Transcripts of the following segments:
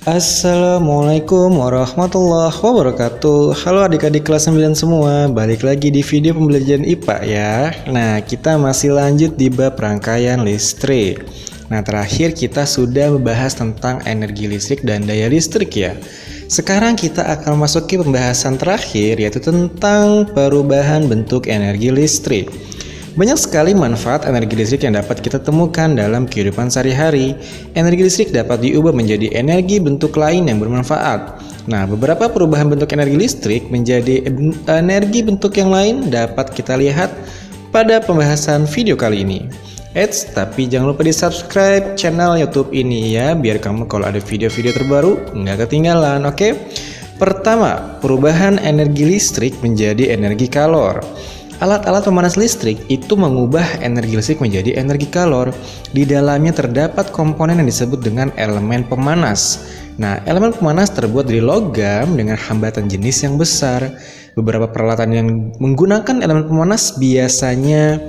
Assalamualaikum warahmatullahi wabarakatuh. Halo adik-adik kelas 9 semua, balik lagi di video pembelajaran IPA ya. Nah, kita masih lanjut di bab rangkaian listrik. Nah, terakhir kita sudah membahas tentang energi listrik dan daya listrik ya. Sekarang kita akan masuki pembahasan terakhir, yaitu tentang perubahan bentuk energi listrik. Banyak sekali manfaat energi listrik yang dapat kita temukan dalam kehidupan sehari-hari. Energi listrik dapat diubah menjadi energi bentuk lain yang bermanfaat. Nah, beberapa perubahan bentuk energi listrik menjadi energi bentuk yang lain dapat kita lihat pada pembahasan video kali ini. Tapi jangan lupa di subscribe channel YouTube ini ya, biar kamu kalau ada video-video terbaru nggak ketinggalan, oke? Pertama, perubahan energi listrik menjadi energi kalor. Alat-alat pemanas listrik itu mengubah energi listrik menjadi energi kalor. Di dalamnya terdapat komponen yang disebut dengan elemen pemanas. Nah, elemen pemanas terbuat dari logam dengan hambatan jenis yang besar. Beberapa peralatan yang menggunakan elemen pemanas biasanya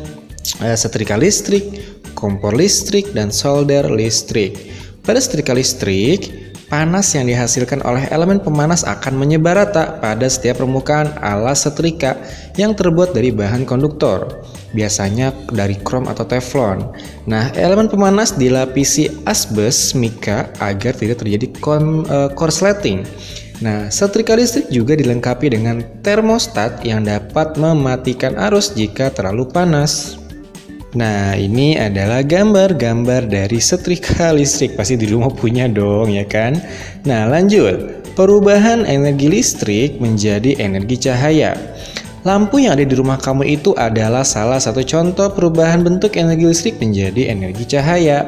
setrika listrik, kompor listrik, dan solder listrik. Pada setrika listrik, panas yang dihasilkan oleh elemen pemanas akan menyebar rata pada setiap permukaan alas setrika yang terbuat dari bahan konduktor, biasanya dari krom atau teflon. Nah, elemen pemanas dilapisi asbes mika agar tidak terjadi korsleting. Nah, setrika listrik juga dilengkapi dengan termostat yang dapat mematikan arus jika terlalu panas. Nah, ini adalah gambar-gambar dari setrika listrik. Pasti di rumah punya dong, ya kan? Nah, lanjut. Perubahan energi listrik menjadi energi cahaya. Lampu yang ada di rumah kamu itu adalah salah satu contoh perubahan bentuk energi listrik menjadi energi cahaya.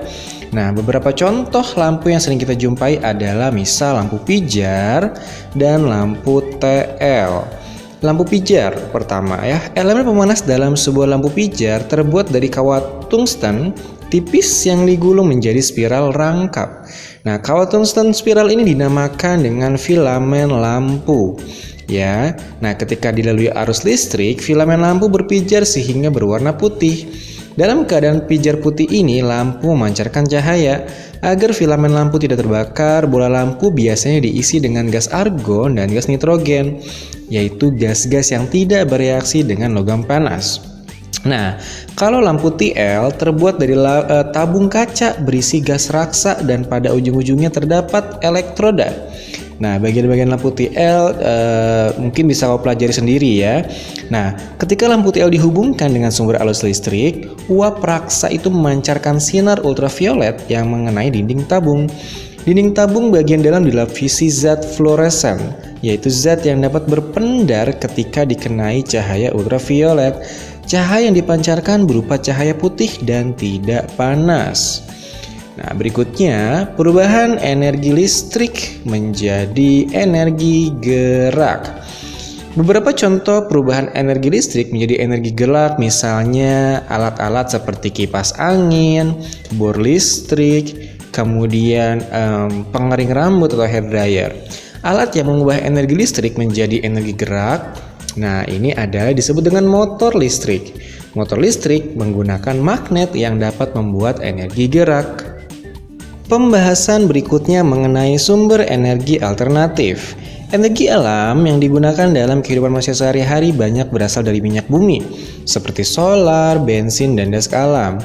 Nah, beberapa contoh lampu yang sering kita jumpai adalah misal lampu pijar dan lampu TL. Lampu pijar pertama ya, elemen pemanas dalam sebuah lampu pijar terbuat dari kawat tungsten tipis yang digulung menjadi spiral rangkap. Nah, kawat tungsten spiral ini dinamakan dengan filamen lampu. Ya, nah ketika dilalui arus listrik, filamen lampu berpijar sehingga berwarna putih. Dalam keadaan pijar putih ini, lampu memancarkan cahaya. Agar filamen lampu tidak terbakar, bola lampu biasanya diisi dengan gas argon dan gas nitrogen, yaitu gas-gas yang tidak bereaksi dengan logam panas. Nah, kalau lampu TL terbuat dari tabung kaca berisi gas raksa dan pada ujung-ujungnya terdapat elektroda. Nah, bagian-bagian lampu TL mungkin bisa kau pelajari sendiri ya. Nah, ketika lampu TL dihubungkan dengan sumber arus listrik, uap raksa itu memancarkan sinar ultraviolet yang mengenai dinding tabung. Dinding tabung bagian dalam dilapisi zat fluoresen, yaitu zat yang dapat berpendar ketika dikenai cahaya ultraviolet. Cahaya yang dipancarkan berupa cahaya putih dan tidak panas. Nah, berikutnya perubahan energi listrik menjadi energi gerak. Beberapa contoh perubahan energi listrik menjadi energi gerak misalnya alat-alat seperti kipas angin, bor listrik, kemudian pengering rambut atau hair dryer. Alat yang mengubah energi listrik menjadi energi gerak, nah ini adalah disebut dengan motor listrik. Motor listrik menggunakan magnet yang dapat membuat energi gerak. Pembahasan berikutnya mengenai sumber energi alternatif. Energi alam yang digunakan dalam kehidupan manusia sehari-hari banyak berasal dari minyak bumi, seperti solar, bensin, dan gas alam.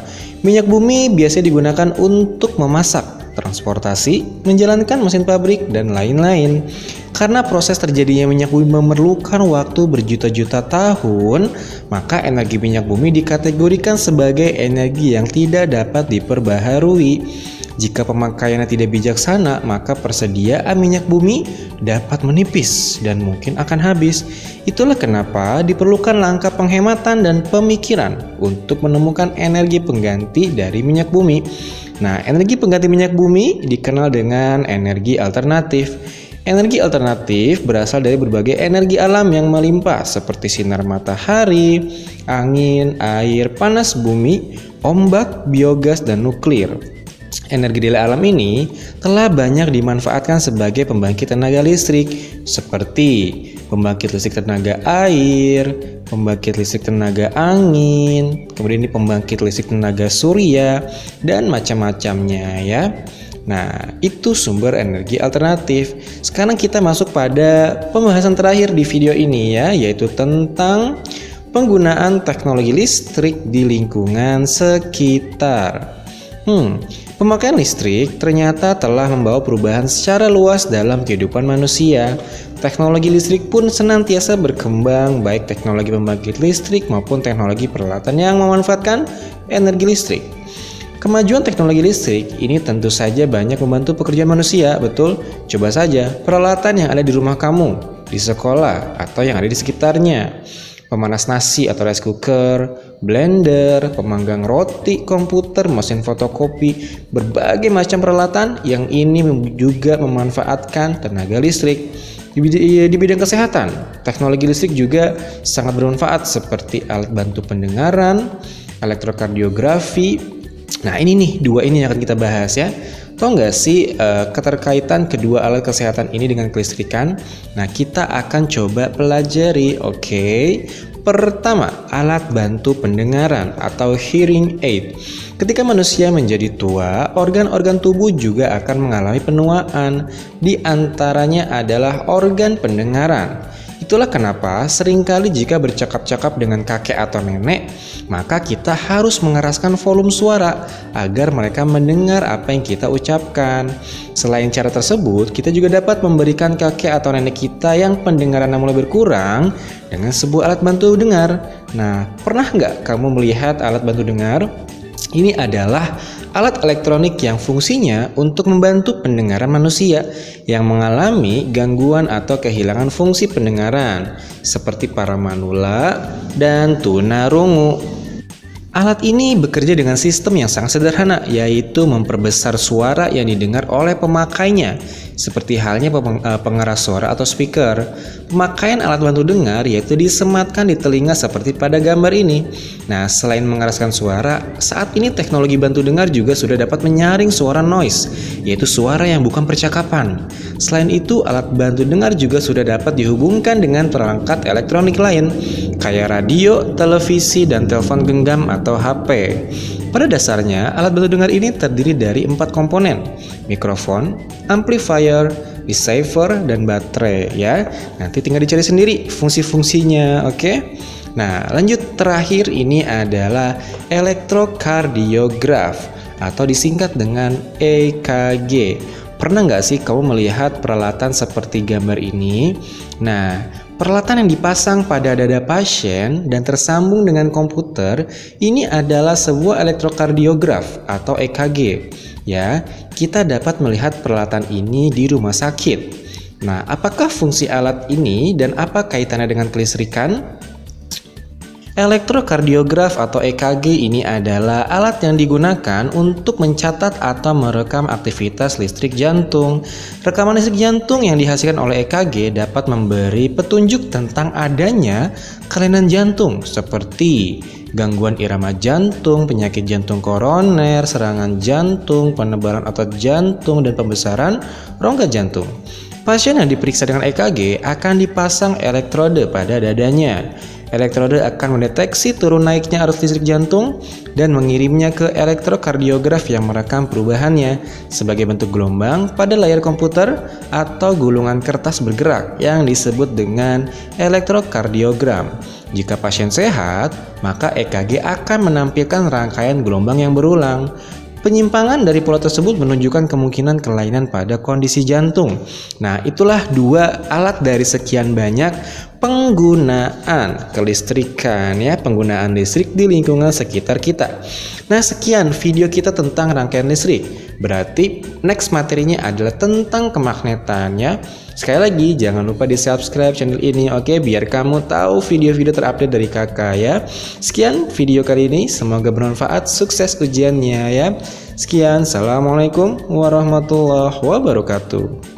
Minyak bumi biasanya digunakan untuk memasak, transportasi, menjalankan mesin pabrik, dan lain-lain. Karena proses terjadinya minyak bumi memerlukan waktu berjuta-juta tahun, maka energi minyak bumi dikategorikan sebagai energi yang tidak dapat diperbaharui. Jika pemakaiannya tidak bijaksana, maka persediaan minyak bumi dapat menipis dan mungkin akan habis. Itulah kenapa diperlukan langkah penghematan dan pemikiran untuk menemukan energi pengganti dari minyak bumi. Nah, energi pengganti minyak bumi dikenal dengan energi alternatif. Energi alternatif berasal dari berbagai energi alam yang melimpah seperti sinar matahari, angin, air, panas bumi, ombak, biogas, dan nuklir. Energi dari alam ini telah banyak dimanfaatkan sebagai pembangkit tenaga listrik seperti pembangkit listrik tenaga air, pembangkit listrik tenaga angin, kemudian ini pembangkit listrik tenaga surya dan macam-macamnya ya. Nah, itu sumber energi alternatif. Sekarang kita masuk pada pembahasan terakhir di video ini ya, yaitu tentang penggunaan teknologi listrik di lingkungan sekitar. Pemakaian listrik ternyata telah membawa perubahan secara luas dalam kehidupan manusia. Teknologi listrik pun senantiasa berkembang, baik teknologi pembangkit listrik maupun teknologi peralatan yang memanfaatkan energi listrik. Kemajuan teknologi listrik ini tentu saja banyak membantu pekerjaan manusia, betul? Coba saja peralatan yang ada di rumah kamu, di sekolah, atau yang ada di sekitarnya. Pemanas nasi atau rice cooker, blender, pemanggang roti, komputer, mesin fotokopi, berbagai macam peralatan yang ini juga memanfaatkan tenaga listrik. Di bidang kesehatan, teknologi listrik juga sangat bermanfaat seperti alat bantu pendengaran, elektrokardiografi. Nah ini nih, dua ini yang akan kita bahas ya. Tahu nggak sih keterkaitan kedua alat kesehatan ini dengan kelistrikan? Nah kita akan coba pelajari. Oke. Pertama, alat bantu pendengaran atau hearing aid. Ketika manusia menjadi tua, organ-organ tubuh juga akan mengalami penuaan. Di antaranya adalah organ pendengaran. Itulah kenapa seringkali jika bercakap-cakap dengan kakek atau nenek, maka kita harus mengeraskan volume suara agar mereka mendengar apa yang kita ucapkan. Selain cara tersebut, kita juga dapat memberikan kakek atau nenek kita yang pendengarannya mulai berkurang dengan sebuah alat bantu dengar. Nah, pernah nggak kamu melihat alat bantu dengar? Ini adalah alat elektronik yang fungsinya untuk membantu pendengaran manusia yang mengalami gangguan atau kehilangan fungsi pendengaran, seperti para manula dan tunarungu. Alat ini bekerja dengan sistem yang sangat sederhana, yaitu memperbesar suara yang didengar oleh pemakainya, seperti halnya pengeras suara atau speaker. Pemakaian alat bantu dengar yaitu disematkan di telinga seperti pada gambar ini. Nah, selain mengeraskan suara, saat ini teknologi bantu dengar juga sudah dapat menyaring suara noise, yaitu suara yang bukan percakapan. Selain itu, alat bantu dengar juga sudah dapat dihubungkan dengan perangkat elektronik lain, kayak radio, televisi, dan telepon genggam atau HP. Pada dasarnya, alat bantu dengar ini terdiri dari 4 komponen: mikrofon, amplifier, receiver, dan baterai ya. Nanti tinggal dicari sendiri fungsi-fungsinya, oke? Nah, lanjut, terakhir ini adalah elektrokardiograf atau disingkat dengan EKG. Pernah nggak sih kamu melihat peralatan seperti gambar ini? Nah, peralatan yang dipasang pada dada pasien dan tersambung dengan komputer ini adalah sebuah elektrokardiograf atau EKG. Ya, kita dapat melihat peralatan ini di rumah sakit. Nah, apakah fungsi alat ini dan apa kaitannya dengan kelistrikan? Elektrokardiograf atau EKG ini adalah alat yang digunakan untuk mencatat atau merekam aktivitas listrik jantung. Rekaman listrik jantung yang dihasilkan oleh EKG dapat memberi petunjuk tentang adanya kelainan jantung seperti gangguan irama jantung, penyakit jantung koroner, serangan jantung, penebalan otot jantung, dan pembesaran rongga jantung. Pasien yang diperiksa dengan EKG akan dipasang elektrode pada dadanya. Elektrode akan mendeteksi turun naiknya arus listrik jantung dan mengirimnya ke elektrokardiograf yang merekam perubahannya sebagai bentuk gelombang pada layar komputer atau gulungan kertas bergerak yang disebut dengan elektrokardiogram. Jika pasien sehat, maka EKG akan menampilkan rangkaian gelombang yang berulang. Penyimpangan dari pola tersebut menunjukkan kemungkinan kelainan pada kondisi jantung. Nah, itulah 2 alat dari sekian banyak penggunaan kelistrikan ya, penggunaan listrik di lingkungan sekitar kita. Nah, sekian video kita tentang rangkaian listrik. Berarti next materinya adalah tentang kemagnetan ya. Sekali lagi jangan lupa di subscribe channel ini, oke, biar kamu tahu video-video terupdate dari kakak ya. Sekian video kali ini, semoga bermanfaat, sukses ujiannya ya. Sekian, assalamualaikum warahmatullahi wabarakatuh.